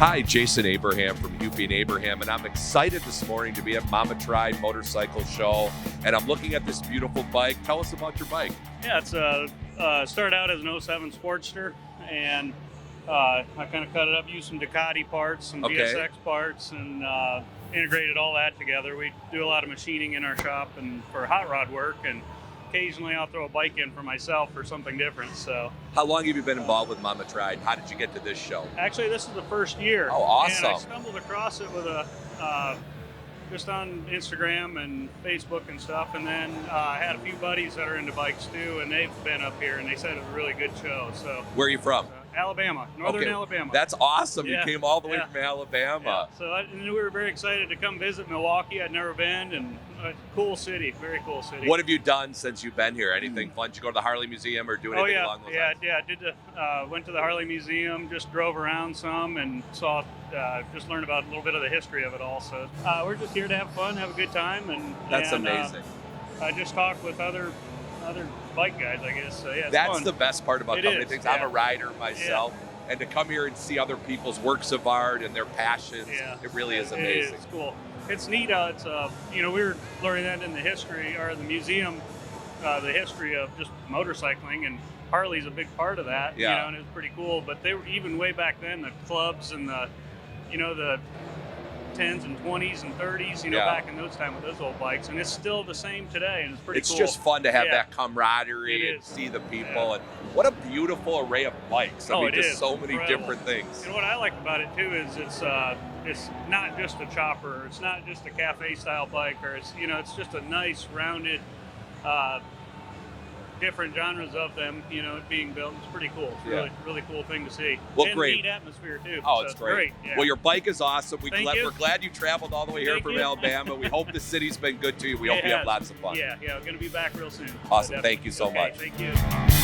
Hi, Jason Abraham from Hupy and Abraham, and I'm excited this morning to be at Mama Tried Motorcycle Show, and I'm looking at this beautiful bike. Tell us about your bike. Yeah, it's started out as an 07 Sportster, and I kind of cut it up, used some Ducati parts, some DSX parts, and integrated all that together. We do a lot of machining in our shop and for hot rod work, and occasionally I'll throw a bike in for myself for something different. So, how long have you been involved with Mama Tried? How did you get to this show? Actually, this is the first year. Oh, awesome. And I stumbled across it with just on Instagram and Facebook and stuff, and then I had a few buddies that are into bikes too, and they've been up here, and they said it was a really good show. So, where are you from? Alabama, northern Alabama. That's awesome. Yeah. You came all the way from Alabama. Yeah. So we were very excited to come visit Milwaukee. I'd never been, and cool city, very cool city. What have you done since you've been here? Anything fun? Did you go to the Harley Museum or do anything along those lines? Yeah. Went to the Harley Museum, just drove around some, and saw, just learned about a little bit of the history of it all. So we're just here to have fun, have a good time, and that's amazing. I just talked with other bike guys, I guess. So yeah, it's that's fun. the best part about coming to things. Yeah. I'm a rider myself, and to come here and see other people's works of art and their passions, it really is amazing. It's cool. It's neat. It's we were learning that in the history or the museum, the history of just motorcycling, and Harley's a big part of that. Yeah. And it was pretty cool. But they were even way back then, the clubs and the 10s and 20s and 30s, back in those time with those old bikes, and it's still the same today, and it's pretty cool. It's just fun to have that camaraderie and see the people, and what a beautiful array of bikes. I mean, just so many different things. And what I like about it too is it's not just a chopper, it's not just a cafe style bike, or it's just a nice rounded different genres of them, being built. It's pretty cool. It's really cool thing to see. Well, and great. Neat atmosphere too. Oh, so it's great. Yeah. Well, your bike is awesome. We're glad you traveled all the way here Thank from you. Alabama. We hope the city's been good to you. We hope you have lots of fun. Yeah, we're going to be back real soon. Awesome. Thank you so much. Thank you.